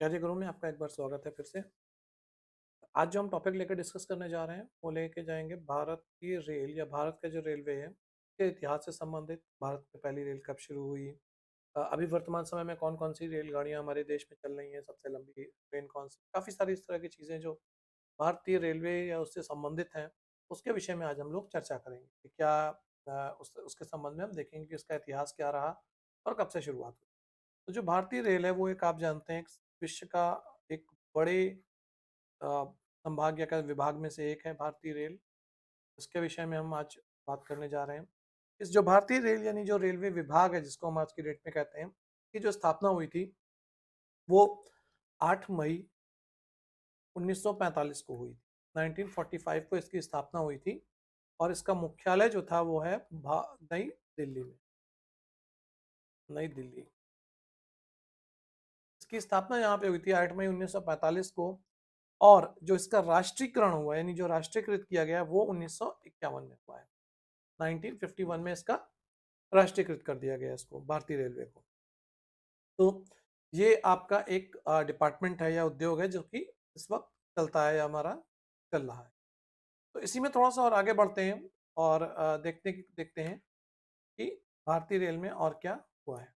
क्या जी गुरु में आपका एक बार स्वागत है फिर से। आज जो हम टॉपिक लेकर डिस्कस करने जा रहे हैं वो लेके जाएंगे भारत की रेल या भारत का जो रेलवे है के इतिहास से संबंधित। भारत में पहली रेल कब शुरू हुई, अभी वर्तमान समय में कौन कौन सी रेलगाड़ियां हमारे देश में चल रही हैं, सबसे लंबी ट्रेन कौन सी, काफ़ी सारी इस तरह की चीज़ें जो भारतीय रेलवे या उससे संबंधित हैं उसके विषय में आज हम लोग चर्चा करेंगे कि क्या उसके संबंध में हम देखेंगे कि उसका इतिहास क्या रहा और कब से शुरुआत हुई। तो जो भारतीय रेल है वो एक आप जानते हैं विश्व का एक बड़े संभाग या का विभाग में से एक है भारतीय रेल। इसके विषय में हम आज बात करने जा रहे हैं। इस जो भारतीय रेल यानी जो रेलवे विभाग है जिसको हम आज की डेट में कहते हैं, की जो स्थापना हुई थी वो 8 मई 1945 को हुई थी। 1945 को इसकी स्थापना हुई थी और इसका मुख्यालय जो था वो है नई दिल्ली में, नई दिल्ली। इसकी स्थापना यहाँ पे हुई थी 8 मई 1945 को और जो इसका राष्ट्रीयकरण हुआ यानी जो राष्ट्रीयकृत किया गया वो 1951 में हुआ है। 1951 में इसका राष्ट्रीयकृत कर दिया गया इसको, भारतीय रेलवे को। तो ये आपका एक डिपार्टमेंट है या उद्योग है जो कि इस वक्त चलता है या हमारा चल रहा है। तो इसी में थोड़ा सा और आगे बढ़ते हैं और देखते हैं कि भारतीय रेल में और क्या हुआ है।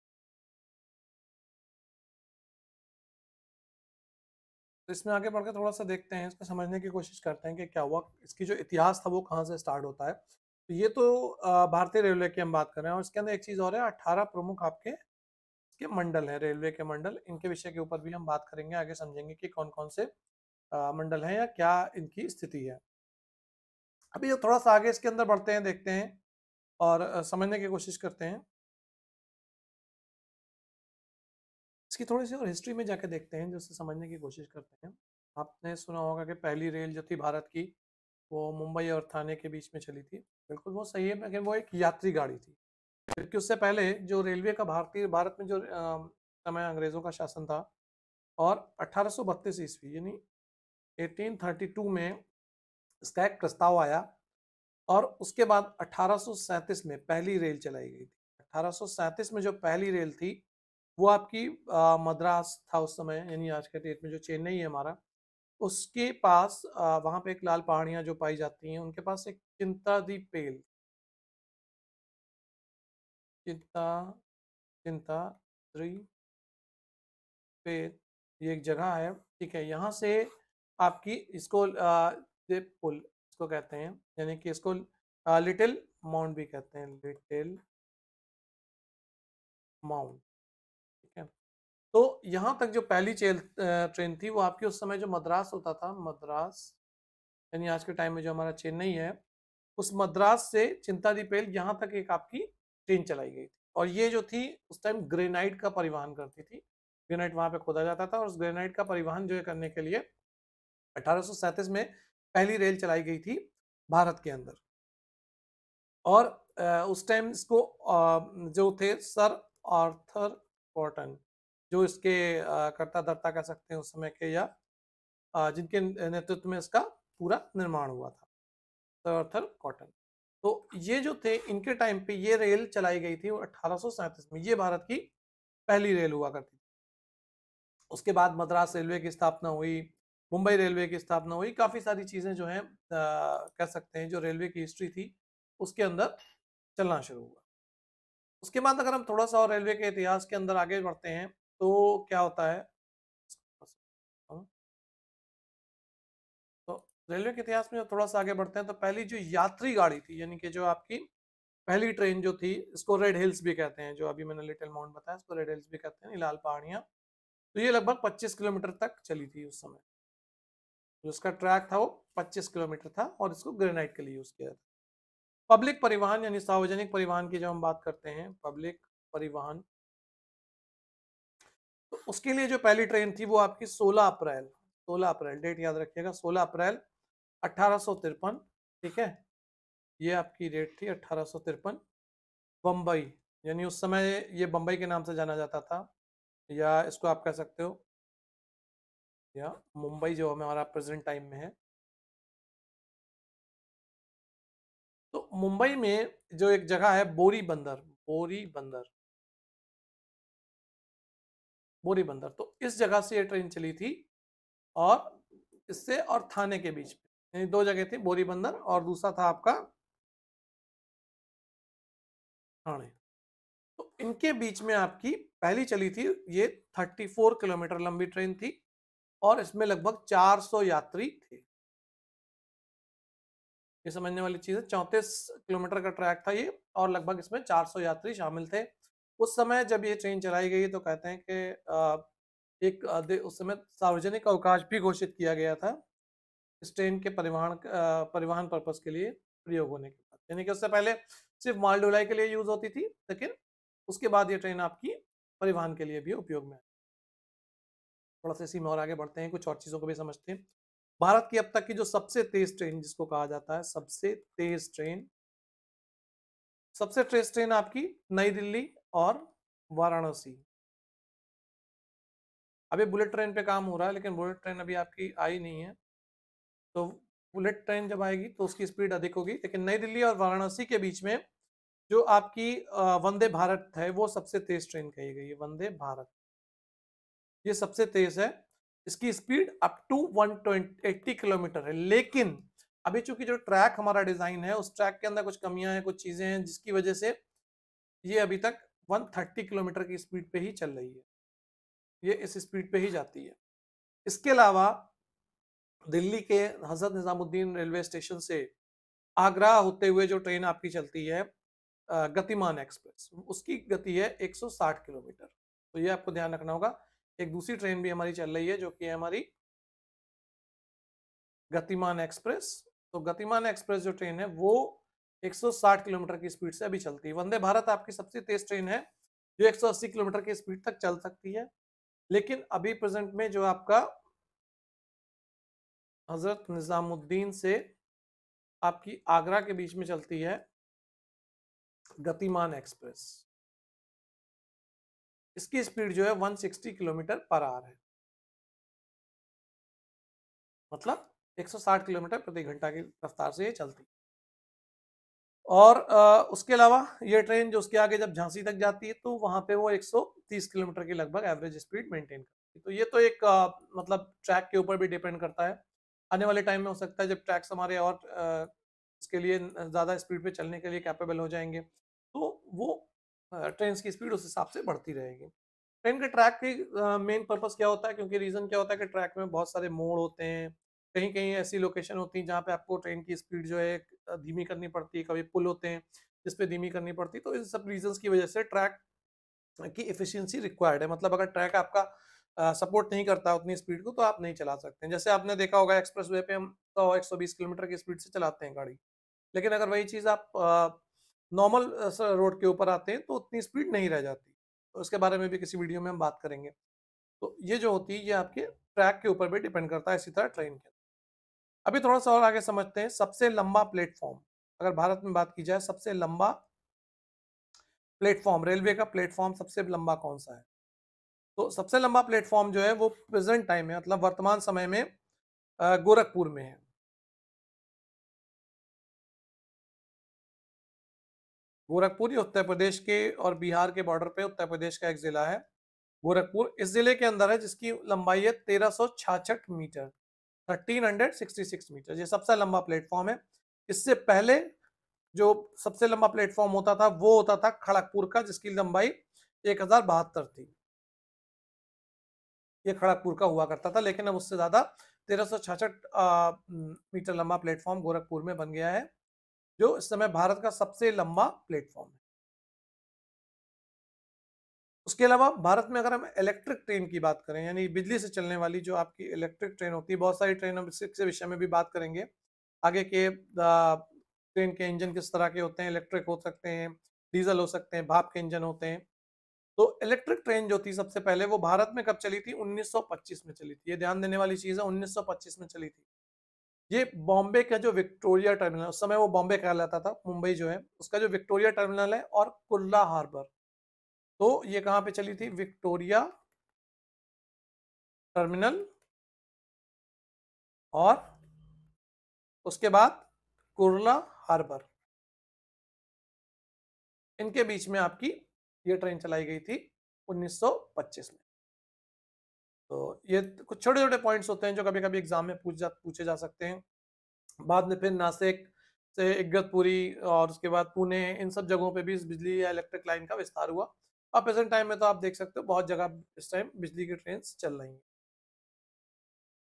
तो इसमें आगे बढ़कर थोड़ा सा देखते हैं, इसको समझने की कोशिश करते हैं कि क्या हुआ, इसकी जो इतिहास था वो कहाँ से स्टार्ट होता है। तो ये तो भारतीय रेलवे की हम बात कर रहे हैं और इसके अंदर एक चीज़ और है, 18 प्रमुख आपके इसके मंडल हैं, रेलवे के मंडल। इनके विषय के ऊपर भी हम बात करेंगे, आगे समझेंगे कि कौन कौन से मंडल हैं या क्या इनकी स्थिति है। अभी जो थोड़ा सा आगे इसके अंदर बढ़ते हैं, देखते हैं और समझने की कोशिश करते हैं। इसकी थोड़ी सी और हिस्ट्री में जाके देखते हैं, जिससे समझने की कोशिश करते हैं। आपने सुना होगा कि पहली रेल जो थी भारत की वो मुंबई और थाने के बीच में चली थी। बिल्कुल वो सही है, लेकिन वो एक यात्री गाड़ी थी, क्योंकि उससे पहले जो रेलवे का भारत में जो समय अंग्रेजों का शासन था और 1832 ईस्वी यानी 1832 में इसका एक प्रस्ताव आया और उसके बाद 1837 में पहली रेल चलाई गई थी। 1837 में जो पहली रेल थी वो आपकी मद्रास था उस समय, यानी आज के डेट में जो चेन्नई है हमारा, उसके पास वहां पे एक लाल पहाड़ियां जो पाई जाती हैं, उनके पास एक चिंता दी पेल, चिंता चिंता द्री पेल, ये एक जगह है। ठीक है, यहाँ से आपकी इसको ये पुल इसको कहते हैं, यानी कि इसको लिटिल माउंट भी कहते हैं, लिटिल माउंट। ठीक है, तो यहाँ तक जो पहली ट्रेन थी वो आपकी उस समय जो मद्रास होता था, मद्रास यानी आज के टाइम में जो हमारा चेन्नई है, उस मद्रास से चिंता दी पेल यहाँ तक एक आपकी ट्रेन चलाई गई थी। और ये जो थी उस टाइम ग्रेनाइट का परिवहन करती थी, ग्रेनाइट वहां पे खोदा जाता था और उस ग्रेनाइट का परिवहन जो है करने के लिए 1837 में पहली रेल चलाई गई थी भारत के अंदर। और उस टाइम इसको जो थे सर आर्थर कॉटन, जो इसके कर्ता धर्ता कह सकते हैं उस समय के, या जिनके नेतृत्व में इसका पूरा निर्माण हुआ था, सर आर्थर कॉटन। तो ये जो थे इनके टाइम पे ये रेल चलाई गई थी 1837 में, ये भारत की पहली रेल हुआ करती थी। उसके बाद मद्रास रेलवे की स्थापना हुई, मुंबई रेलवे की स्थापना हुई, काफ़ी सारी चीज़ें जो हैं कह सकते हैं जो रेलवे की हिस्ट्री थी उसके अंदर चलना शुरू हुआ। उसके बाद अगर हम थोड़ा सा और रेलवे के इतिहास के अंदर आगे बढ़ते हैं तो क्या होता है, तो रेलवे के इतिहास में थोड़ा सा आगे बढ़ते हैं तो पहली जो यात्री गाड़ी थी, यानी कि जो आपकी पहली ट्रेन जो थी, इसको रेड हिल्स भी कहते हैं, जो अभी मैंने लिटिल माउंट बताया इसको रेड हिल्स भी कहते हैं, लाल पहाड़ियाँ। तो ये लगभग 25 किलोमीटर तक चली थी उस समय, जो इसका ट्रैक था वो 25 किलोमीटर था और इसको ग्रेनाइट के लिए यूज किया था। पब्लिक परिवहन यानी सार्वजनिक परिवहन की जब हम बात करते हैं, पब्लिक परिवहन, तो उसके लिए जो पहली ट्रेन थी वो आपकी 16 अप्रैल, 16 अप्रैल डेट याद रखिएगा, 16 अप्रैल 1853। ठीक है, ये आपकी डेट थी 1853। बम्बई, यानी उस समय ये बम्बई के नाम से जाना जाता था, या इसको आप कह सकते हो या मुंबई जो हमारा प्रेजेंट टाइम में है। तो मुंबई में जो एक जगह है बोरी बंदर, बोरी बंदर, बोरी बंदर, तो इस जगह से ये ट्रेन चली थी और इससे और थाने के बीच में, यानी दो जगह थी, बोरी बंदर और दूसरा था आपका ठाणे। तो इनके बीच में आपकी पहली चली थी, ये 34 किलोमीटर लंबी ट्रेन थी और इसमें लगभग 400 यात्री थे। ये समझने वाली चीज है, 34 किलोमीटर का ट्रैक था ये और लगभग इसमें 400 यात्री शामिल थे। उस समय जब ये ट्रेन चलाई गई तो कहते हैं कि उस समय सार्वजनिक अवकाश भी घोषित किया गया था इस ट्रेन के परिवहन पर्पस के लिए प्रयोग होने के बाद, यानी कि उससे पहले सिर्फ माल ढुलाई के लिए यूज होती थी, लेकिन उसके बाद ये ट्रेन आपकी परिवहन के लिए भी उपयोग में। थोड़ा सा इसी में और आगे बढ़ते हैं, कुछ और चीजों को भी समझते हैं। भारत की अब तक की जो सबसे तेज ट्रेन जिसको कहा जाता है सबसे तेज ट्रेन, सबसे तेज ट्रेन आपकी नई दिल्ली और वाराणसी। अभी बुलेट ट्रेन पे काम हो रहा है, लेकिन बुलेट ट्रेन अभी आपकी आई नहीं है, तो बुलेट ट्रेन जब आएगी तो उसकी स्पीड अधिक होगी। लेकिन नई दिल्ली और वाराणसी के बीच में जो आपकी वंदे भारत है वो सबसे तेज ट्रेन कही गई है, वंदे भारत, ये सबसे तेज है। इसकी स्पीड अप टू 180 किलोमीटर है, लेकिन अभी चूंकि जो ट्रैक हमारा डिजाइन है उस ट्रैक के अंदर कुछ कमियां हैं, कुछ चीजें हैं, जिसकी वजह से ये अभी तक 130 किलोमीटर की स्पीड पे ही चल रही है, ये इस स्पीड पे ही जाती है। इसके अलावा दिल्ली के हजरत निजामुद्दीन रेलवे स्टेशन से आगरा होते हुए जो ट्रेन आपकी चलती है गतिमान एक्सप्रेस, उसकी गति है 160 किलोमीटर, तो ये आपको ध्यान रखना होगा। एक दूसरी ट्रेन भी हमारी चल रही है जो कि है हमारी गतिमान एक्सप्रेस। तो गतिमान एक्सप्रेस जो ट्रेन है वो 160 किलोमीटर की स्पीड से अभी चलती है। वंदे भारत आपकी सबसे तेज ट्रेन है जो 180 किलोमीटर की स्पीड तक चल सकती है, लेकिन अभी प्रेजेंट में जो आपका हजरत निजामुद्दीन से आपकी आगरा के बीच में चलती है गतिमान एक्सप्रेस, इसकी स्पीड जो है 160 किलोमीटर पर आवर है, मतलब 160 किलोमीटर प्रति घंटा की रफ्तार से ये चलती है। और उसके अलावा ये ट्रेन जो उसके आगे जब झांसी तक जाती है तो वहां पे वो 130 किलोमीटर की लगभग एवरेज स्पीड मेंटेन करती है। तो ये तो एक मतलब ट्रैक के ऊपर भी डिपेंड करता है, आने वाले टाइम में हो सकता है जब ट्रैक्स हमारे और इसके लिए ज़्यादा स्पीड पे चलने के लिए कैपेबल हो जाएंगे तो वो ट्रेन की स्पीड उस हिसाब से बढ़ती रहेगी। ट्रेन के ट्रैक की मेन पर्पस क्या होता है, क्योंकि रीज़न क्या होता है कि ट्रैक में बहुत सारे मोड़ होते हैं, कहीं कहीं ऐसी लोकेशन होती है जहाँ पे आपको ट्रेन की स्पीड जो है धीमी करनी पड़ती है, कभी पुल होते हैं जिस पे धीमी करनी पड़ती है। तो इन सब रीजंस की वजह से ट्रैक की एफिशिएंसी रिक्वायर्ड है, मतलब अगर ट्रैक आपका सपोर्ट नहीं करता उतनी स्पीड को तो आप नहीं चला सकते हैं। जैसे आपने देखा होगा एक्सप्रेस वे पे हम 100-120 किलोमीटर की स्पीड से चलाते हैं गाड़ी, लेकिन अगर वही चीज़ आप नॉर्मल रोड के ऊपर आते हैं तो उतनी स्पीड नहीं रह जाती। तो इसके बारे में भी किसी वीडियो में हम बात करेंगे। तो ये जो होती है ये आपके ट्रैक के ऊपर भी डिपेंड करता है, इसी तरह ट्रेन के। अभी थोड़ा सा और आगे समझते हैं सबसे लंबा प्लेटफॉर्म। अगर भारत में बात की जाए सबसे लंबा प्लेटफॉर्म, रेलवे का प्लेटफॉर्म सबसे लंबा कौन सा है, तो सबसे लंबा प्लेटफॉर्म जो है वो प्रेजेंट टाइम में मतलब वर्तमान समय में गोरखपुर में है। गोरखपुर ये उत्तर प्रदेश के और बिहार के बॉर्डर पे उत्तर प्रदेश का एक जिला है गोरखपुर। इस जिले के अंदर है जिसकी लंबाई है 1366 मीटर, 1366 मीटर, ये सबसे लंबा प्लेटफॉर्म है। इससे पहले जो सबसे लंबा प्लेटफॉर्म होता था वो होता था खड़गपुर का, जिसकी लंबाई 1072 थी, ये खड़गपुर का हुआ करता था, लेकिन अब उससे ज्यादा 1366 मीटर लंबा प्लेटफॉर्म गोरखपुर में बन गया है, जो इस समय भारत का सबसे लंबा प्लेटफॉर्म है। उसके अलावा भारत में अगर हम इलेक्ट्रिक ट्रेन की बात करें, यानी बिजली से चलने वाली जो आपकी इलेक्ट्रिक ट्रेन होती है, बहुत सारी ट्रेन हम इसके विषय में भी बात करेंगे आगे के। ट्रेन के इंजन किस तरह के होते हैं, इलेक्ट्रिक हो सकते हैं, डीजल हो सकते हैं, भाप के इंजन होते हैं। तो इलेक्ट्रिक ट्रेन जो थी सबसे पहले वो भारत में कब चली थी, 1925 में चली थी। ये ध्यान देने वाली चीज है, 1925 में चली थी। ये बॉम्बे का जो विक्टोरिया टर्मिनल, उस समय वो बॉम्बे कहलाता था, मुंबई जो है उसका जो विक्टोरिया टर्मिनल है, और कुर्ला हार्बर, तो ये कहां पे चली थी, विक्टोरिया टर्मिनल और उसके बाद कुर्ला हार्बर, इनके बीच में आपकी ये ट्रेन चलाई गई थी 1925 में। तो ये कुछ छोटे छोटे पॉइंट्स होते हैं जो कभी कभी एग्जाम में पूछे जा सकते हैं। बाद में फिर नासिक से इगतपुरी और उसके बाद पुणे, इन सब जगहों पे भी इस बिजली या इलेक्ट्रिक लाइन का विस्तार हुआ। अब प्रेजेंट टाइम में तो आप देख सकते हो बहुत जगह इस टाइम बिजली की ट्रेन चल रही हैं।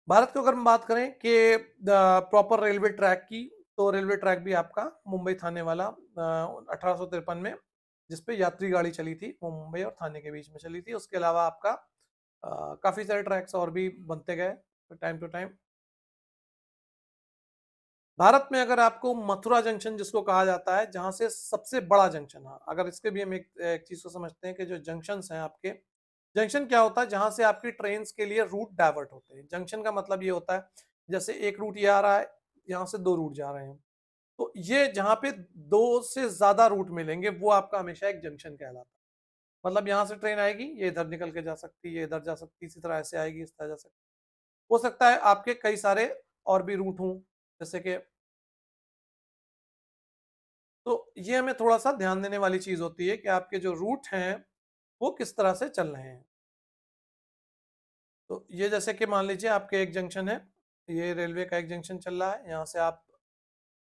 भारत की अगर हम बात करें कि प्रॉपर रेलवे ट्रैक की, तो रेलवे ट्रैक भी आपका मुंबई थाने वाला 1853 में जिसपे यात्री गाड़ी चली थी वो मुंबई और थाने के बीच में चली थी। उसके अलावा आपका काफी सारे ट्रैक्स और भी बनते गए टाइम टू टाइम। भारत में अगर आपको मथुरा जंक्शन जिसको कहा जाता है, जहां से सबसे बड़ा जंक्शन है, अगर इसके भी हम एक चीज को समझते हैं कि जो जंक्शंस हैं आपके, जंक्शन क्या होता है, जहां से आपकी ट्रेन के लिए रूट डाइवर्ट होते हैं। जंक्शन का मतलब ये होता है जैसे एक रूट ये आ रहा है, यहाँ से दो रूट जा रहे हैं, तो ये जहाँ पे दो से ज्यादा रूट मिलेंगे वो आपका हमेशा एक जंक्शन कहलाता है। मतलब यहाँ से ट्रेन आएगी, ये इधर निकल के जा सकती है, ये इधर जा सकती है, इसी तरह ऐसे आएगी, इस तरह जा सकती है। हो सकता है आपके कई सारे और भी रूट हों, जैसे कि, तो ये हमें थोड़ा सा ध्यान देने वाली चीज होती है कि आपके जो रूट हैं वो किस तरह से चल रहे हैं। तो ये जैसे कि मान लीजिए आपके एक जंक्शन है, ये रेलवे का एक जंक्शन चल रहा है, यहाँ से आप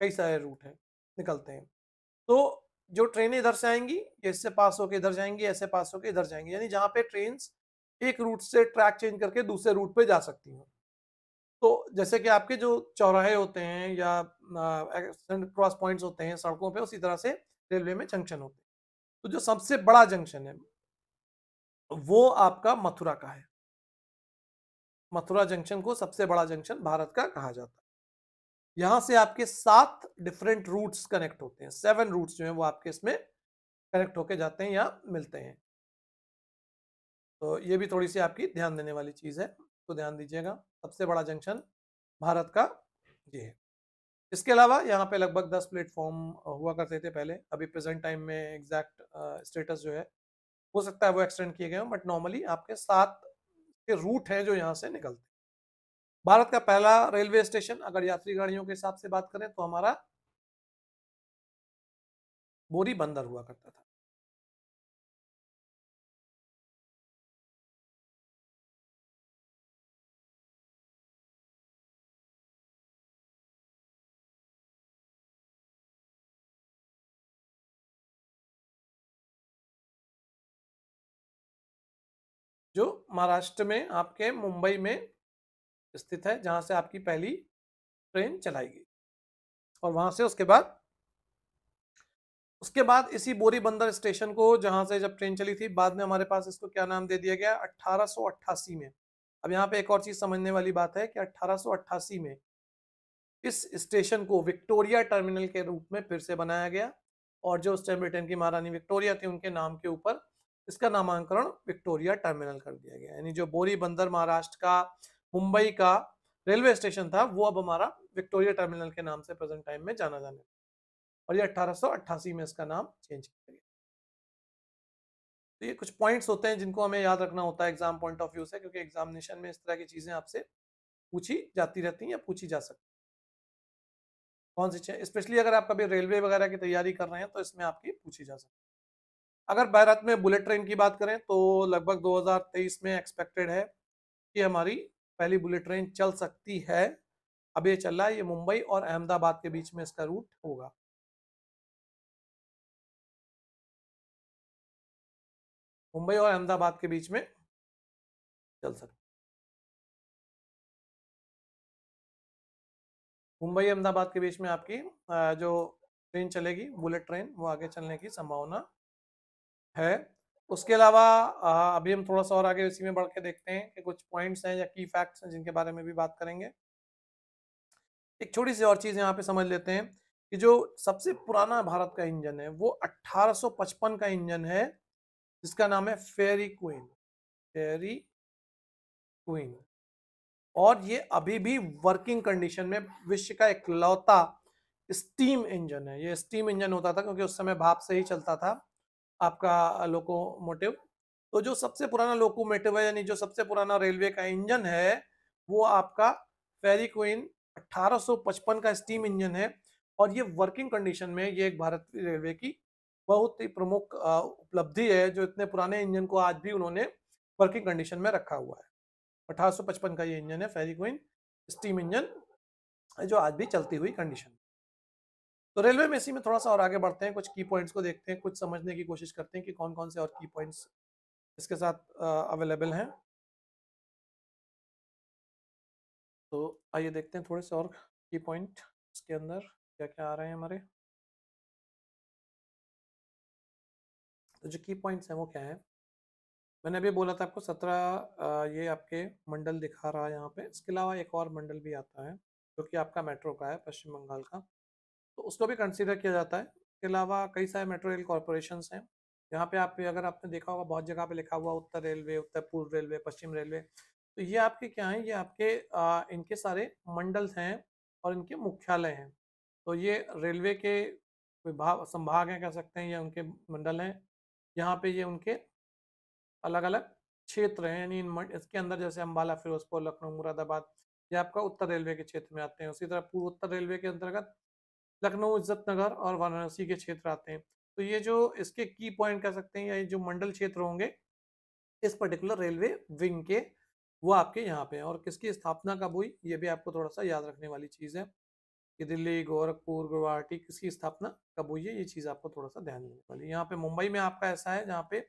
कई सारे रूट हैं निकलते हैं, तो जो ट्रेनें इधर से आएंगी ये इससे पास होकर इधर जाएंगी, ऐसे पास होकर इधर जाएंगी, यानी जहाँ पे ट्रेन एक रूट से ट्रैक चेंज करके दूसरे रूट पे जा सकती हैं। तो जैसे कि आपके जो चौराहे होते हैं या क्रॉस पॉइंट्स होते हैं सड़कों पे, उसी तरह से रेलवे में जंक्शन होते हैं। तो जो सबसे बड़ा जंक्शन है वो आपका मथुरा का है। मथुरा जंक्शन को सबसे बड़ा जंक्शन भारत का कहा जाता है। यहां से आपके 7 डिफरेंट रूट्स कनेक्ट होते हैं, 7 रूट्स जो हैं वो आपके इसमें कनेक्ट होके जाते हैं या मिलते हैं। तो ये भी थोड़ी सी आपकी ध्यान देने वाली चीज है, तो ध्यान दीजिएगा। सबसे बड़ा जंक्शन भारत का ये है। इसके अलावा यहाँ पे लगभग 10 प्लेटफॉर्म हुआ करते थे पहले। अभी प्रेजेंट टाइम में एग्जैक्ट स्टेटस जो है हो सकता है वो एक्सटेंड किए गए हों, बट नॉर्मली आपके 7 के रूट हैं जो यहाँ से निकलते हैं। भारत का पहला रेलवे स्टेशन अगर यात्री गाड़ियों के हिसाब से बात करें तो हमारा बोरी बंदर हुआ करता था। जो महाराष्ट्र में आपके मुंबई में स्थित है, जहां से आपकी पहली ट्रेन चलाई गई। और वहां से उसके बाद इसी बोरी बंदर स्टेशन को, जहां से जब ट्रेन चली थी, बाद में हमारे पास इसको क्या नाम दे दिया गया 1888 में। अब यहाँ पे एक और चीज समझने वाली बात है कि 1888 में इस स्टेशन को विक्टोरिया टर्मिनल के रूप में फिर से बनाया गया, और जो उस टाइम ब्रिटेन की महारानी विक्टोरिया थी उनके नाम के ऊपर इसका नामांकन विक्टोरिया टर्मिनल कर दिया गया। यानी जो बोरी बंदर महाराष्ट्र का मुंबई का रेलवे स्टेशन था वो अब हमारा विक्टोरिया टर्मिनल के नाम से प्रेजेंट टाइम में जाना जाने, और ये 1888 में इसका नाम चेंज किया गया। तो ये कुछ पॉइंट्स होते हैं जिनको हमें याद रखना होता है एग्जाम पॉइंट ऑफ व्यू से, क्योंकि एग्जामिनेशन में इस तरह की चीजें आपसे पूछी जाती रहती हैं या पूछी जा सकती हैं। कौन सी चीज स्पेशली अगर आप कभी रेलवे वगैरह की तैयारी कर रहे हैं तो इसमें आपकी पूछी जा सकती है। अगर भारत में बुलेट ट्रेन की बात करें तो लगभग 2023 में एक्सपेक्टेड है कि हमारी पहली बुलेट ट्रेन चल सकती है। अब ये चल रहा है, ये मुंबई और अहमदाबाद के बीच में इसका रूट होगा। मुंबई और अहमदाबाद के बीच में चल सकती, मुंबई अहमदाबाद के बीच में आपकी जो ट्रेन चलेगी बुलेट ट्रेन, वो आगे चलने की संभावना है। उसके अलावा अभी हम थोड़ा सा और आगे इसी में बढ़ के देखते हैं कि कुछ पॉइंट्स हैं या की फैक्ट्स हैं जिनके बारे में भी बात करेंगे। एक छोटी सी और चीज यहाँ पे समझ लेते हैं कि जो सबसे पुराना भारत का इंजन है वो 1855 का इंजन है, जिसका नाम है फेरी क्वीन। फेरी क्वीन, और ये अभी भी वर्किंग कंडीशन में विश्व का इकलौता स्टीम इंजन है। ये स्टीम इंजन होता था क्योंकि उस समय भाप से ही चलता था आपका लोकोमोटिव। तो जो सबसे पुराना लोकोमोटिव है, यानी जो सबसे पुराना रेलवे का इंजन है, वो आपका फेरी क्वीन 1855 का स्टीम इंजन है। और ये वर्किंग कंडीशन में, ये एक भारतीय रेलवे की बहुत ही प्रमुख उपलब्धि है, जो इतने पुराने इंजन को आज भी उन्होंने वर्किंग कंडीशन में रखा हुआ है। 1855 का ये इंजन है, फेरी क्वीन स्टीम इंजन, जो आज भी चलती हुई कंडीशन। तो रेलवे में इसी में थोड़ा सा और आगे बढ़ते हैं, कुछ की पॉइंट्स को देखते हैं, कुछ समझने की कोशिश करते हैं कि कौन कौन से और की पॉइंट्स इसके साथ अवेलेबल हैं। तो आइए देखते हैं थोड़े से और की पॉइंट इसके अंदर क्या क्या आ रहे हैं हमारे। तो जो की पॉइंट्स हैं वो क्या है, मैंने अभी बोला था आपको 17 ये आपके मंडल दिखा रहा है यहाँ पे। इसके अलावा एक और मंडल भी आता है जो कि आपका मेट्रो का है, पश्चिम बंगाल का, तो उसको भी कंसीडर किया जाता है। इसके अलावा कई सारे मेट्रो रेल कॉरपोरेशन हैं यहाँ पे। आप अगर आपने देखा होगा बहुत जगह पे लिखा हुआ उत्तर रेलवे, उत्तर पूर्व रेलवे, पश्चिम रेलवे, तो ये आपके क्या हैं, ये आपके इनके सारे मंडल हैं और इनके मुख्यालय हैं। तो ये रेलवे के विभाग, संभाग हैं कह सकते हैं, या उनके मंडल हैं। यहाँ पे ये उनके अलग अलग क्षेत्र हैं, यानी इसके अंदर जैसे अम्बाला, फिरोजपुर, लखनऊ, मुरादाबाद, ये आपका उत्तर रेलवे के क्षेत्र में आते हैं। उसी तरह पूर्व उत्तर रेलवे के अंतर्गत लखनऊ, इज्जत नगर और वाराणसी के क्षेत्र आते हैं। तो ये जो इसके की पॉइंट कह सकते हैं, या ये जो मंडल क्षेत्र होंगे इस पर्टिकुलर रेलवे विंग के, वो आपके यहाँ पे हैं। और किसकी स्थापना कब हुई ये भी आपको थोड़ा सा याद रखने वाली चीज़ है कि दिल्ली, गोरखपुर, गुवाहाटी, किसकी स्थापना कब हुई है, ये चीज़ आपको थोड़ा सा ध्यान देने वाली है। यहाँ पे मुंबई में आपका ऐसा है जहाँ पे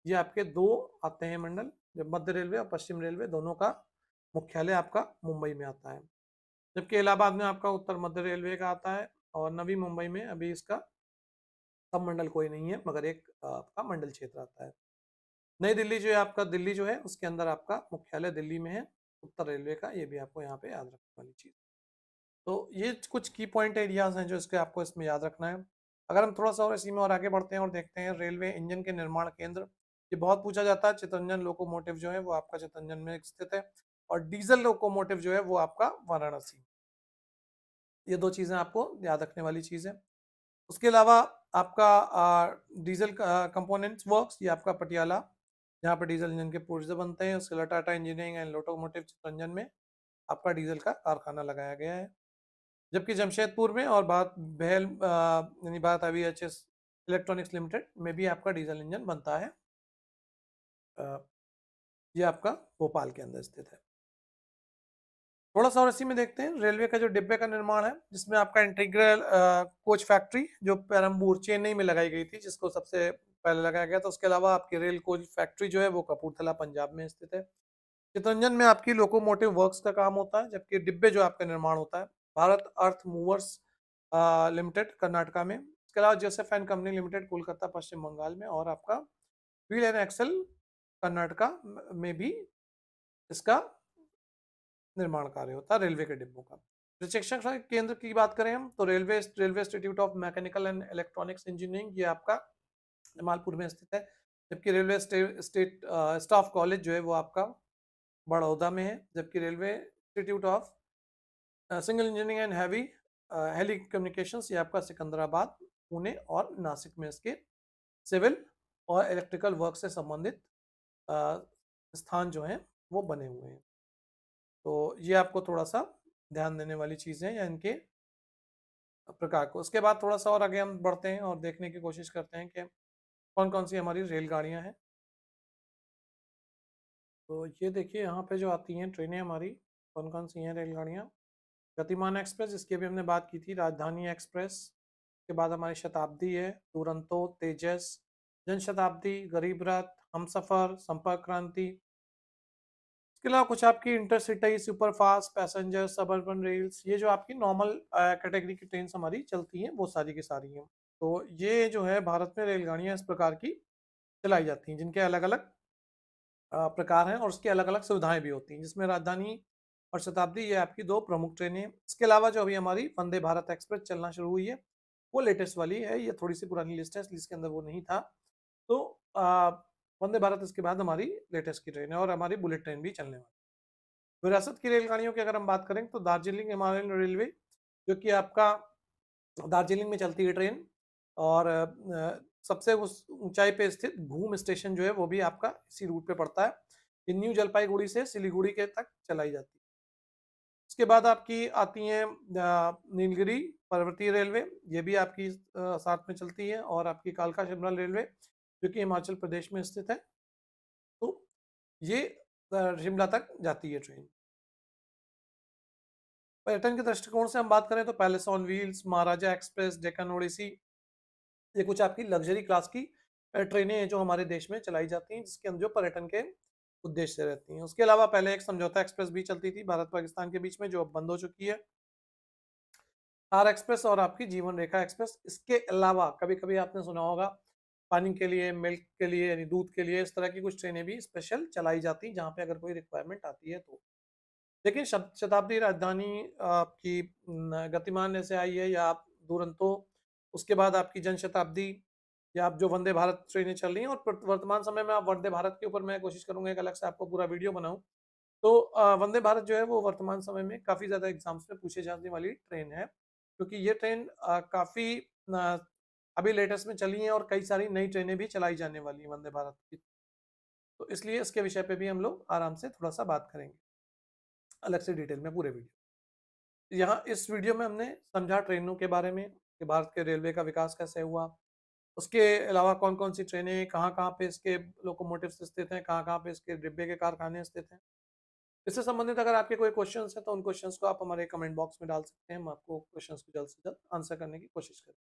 ये आपके दो आते हैं मंडल, जब मध्य रेलवे और पश्चिम रेलवे दोनों का मुख्यालय आपका मुंबई में आता है। जबकि इलाहाबाद में आपका उत्तर मध्य रेलवे का आता है, और नवी मुंबई में अभी इसका सब मंडल कोई नहीं है, मगर एक आपका मंडल क्षेत्र आता है। नई दिल्ली जो है आपका, दिल्ली जो है उसके अंदर आपका मुख्यालय दिल्ली में है उत्तर रेलवे का, ये भी आपको यहाँ पे याद रखने वाली चीज़। तो ये कुछ की पॉइंट एरियाज हैं जो इसके आपको इसमें याद रखना है। अगर हम थोड़ा सा और इसी में और आगे बढ़ते हैं और देखते हैं रेलवे इंजन के निर्माण केंद्र, ये बहुत पूछा जाता है। चितरंजन लोकोमोटिव जो है वो आपका चितरंजन में स्थित है, और डीजल लोकोमोटिव जो है वो आपका वाराणसी। ये दो चीज़ें आपको याद रखने वाली चीज़ है। उसके अलावा आपका डीजल कंपोनेंट्स वर्क्स, ये आपका पटियाला, जहाँ पर डीजल इंजन के पुर्जे बनते हैं। उसके अलावा Tata engineering and locomotive Chittaranjan में आपका डीजल का कारखाना लगाया गया है। जबकि जमशेदपुर में और बात भेल यानी बात AVHS इलेक्ट्रॉनिक्स लिमिटेड में भी आपका डीजल इंजन बनता है। ये आपका भोपाल के अंदर स्थित है। थोड़ा सा और इसी में देखते हैं रेलवे का जो डिब्बे का निर्माण है, जिसमें आपका इंटीग्रल कोच फैक्ट्री जो पेरम्बूर चेन्नई में लगाई गई थी, जिसको सबसे पहले लगाया गया था। उसके अलावा आपकी रेल कोच फैक्ट्री जो है वो कपूरथला पंजाब में स्थित है। चितरंजन में आपकी लोकोमोटिव वर्क्स का काम होता है, जबकि डिब्बे जो आपका निर्माण होता है Bharat earth movers limited Karnataka में। इसके अलावा Joseph and company limited Kolkata Paschim Bangal में, और आपका व्हील एंड एक्सल कर्नाटका में भी इसका निर्माण कार्य होता है रेलवे के डिब्बों का। प्रशिक्षण केंद्र की बात करें हम तो railway institute of mechanical and electronics engineering, ये आपका जमालपुर में स्थित है। जबकि रेलवे स्टेट स्टाफ कॉलेज जो है वो आपका बड़ौदा में है। जबकि railway institute of single engineering and heavy heli communications, ये आपका सिकंदराबाद, पुणे और नासिक में इसके सिविल और इलेक्ट्रिकल वर्क से संबंधित स्थान जो हैं वो बने हुए हैं। तो ये आपको थोड़ा सा ध्यान देने वाली चीज़ें या इनके प्रकार को। उसके बाद थोड़ा सा और आगे हम बढ़ते हैं और देखने की कोशिश करते हैं कि कौन कौन सी हमारी रेलगाड़ियाँ हैं। तो ये देखिए यहाँ पे जो आती हैं ट्रेनें हमारी, कौन कौन सी हैं रेलगाड़ियाँ। गतिमान एक्सप्रेस, इसकी भी हमने बात की थी। राजधानी एक्सप्रेस के बाद हमारी शताब्दी है, दुरंतो, तेजस, जनशताब्दी, गरीब रथ, हमसफर, संपर्क क्रांति। इसके अलावा कुछ आपकी intercity, superfast, passenger, suburban rails, ये जो आपकी नॉर्मल कैटेगरी की ट्रेन हमारी चलती हैं वो सारी की सारी हैं। तो ये जो है भारत में रेलगाड़ियाँ इस प्रकार की चलाई जाती हैं, जिनके अलग अलग प्रकार हैं और उसकी अलग अलग सुविधाएं भी होती हैं, जिसमें राजधानी और शताब्दी ये आपकी दो प्रमुख ट्रेनें हैं। इसके अलावा जो अभी हमारी वंदे भारत एक्सप्रेस चलना शुरू हुई है वो लेटेस्ट वाली है। ये थोड़ी सी पुरानी लिस्ट है, इसके अंदर वो नहीं था। तो वंदे भारत इसके बाद हमारी लेटेस्ट की ट्रेन है, और हमारी बुलेट ट्रेन भी चलने वाली। विरासत की रेलगाड़ियों की अगर हम बात करें तो दार्जिलिंग हिमालयन रेलवे, जो कि आपका दार्जिलिंग में चलती है ट्रेन, और सबसे उस ऊंचाई पे स्थित घूम स्टेशन जो है वो भी आपका इसी रूट पे पड़ता है। ये न्यू जलपाईगुड़ी से सिलीगुड़ी के तक चलाई जाती है। इसके बाद आपकी आती हैं नीलगिरी पर्वतीय रेलवे, ये भी आपकी साथ में चलती है, और आपकी कालका शिमला रेलवे जो कि हिमाचल प्रदेश में स्थित है। तो ये शिमला तक जाती है ट्रेन। पर्यटन के दृष्टिकोण से हम बात करें तो Palace on Wheels, Maharaja Express, Deccan Odyssey, ये कुछ आपकी लग्जरी क्लास की ट्रेनें हैं जो हमारे देश में चलाई जाती हैं, जिसके अंदर जो पर्यटन के उद्देश्य से रहती हैं। उसके अलावा पहले एक समझौता एक्सप्रेस भी चलती थी भारत पाकिस्तान के बीच में, जो अब बंद हो चुकी है। थार एक्सप्रेस और आपकी जीवन रेखा एक्सप्रेस। इसके अलावा कभी कभी आपने सुना होगा पानी के लिए, मिल्क के लिए यानी दूध के लिए, इस तरह की कुछ ट्रेनें भी स्पेशल चलाई जाती हैं जहाँ पे अगर कोई रिक्वायरमेंट आती है तो। देखिए शताब्दी राजधानी आपकी गतिमान ऐसे आई है, या आप दुरंतो, उसके बाद आपकी जन शताब्दी, या आप जो वंदे भारत ट्रेनें चल रही हैं, और वर्तमान समय में आप वंदे भारत के ऊपर मैं कोशिश करूंगा एक अलग से आपको पूरा वीडियो बनाऊं। तो वंदे भारत जो है वो वर्तमान समय में काफ़ी ज़्यादा एग्जाम्स में पूछे जाने वाली ट्रेन है, क्योंकि ये ट्रेन काफ़ी अभी लेटेस्ट में चली है, और कई सारी नई ट्रेनें भी चलाई जाने वाली हैं वंदे भारत की। तो इसलिए इसके विषय पे भी हम लोग आराम से थोड़ा सा बात करेंगे अलग से डिटेल में पूरे वीडियो। यहाँ इस वीडियो में हमने समझा ट्रेनों के बारे में कि भारत के रेलवे का विकास कैसे हुआ, उसके अलावा कौन कौन सी ट्रेनें कहाँ कहाँ पे इसके लोकोमोटिव्स स्थित हैं, कहाँ कहाँ पे इसके डिब्बे के कारखाने स्थित हैं। इससे संबंधित अगर आपके कोई क्वेश्चंस हैं तो उन क्वेश्चंस को आप हमारे कमेंट बॉक्स में डाल सकते हैं, हम आपको क्वेश्चंस को जल्द से जल्द आंसर करने की कोशिश करें।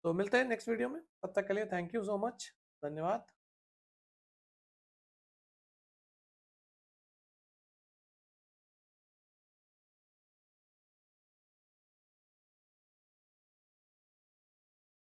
तो मिलते हैं नेक्स्ट वीडियो में, तब तक के लिए थैंक यू सो मच, धन्यवाद।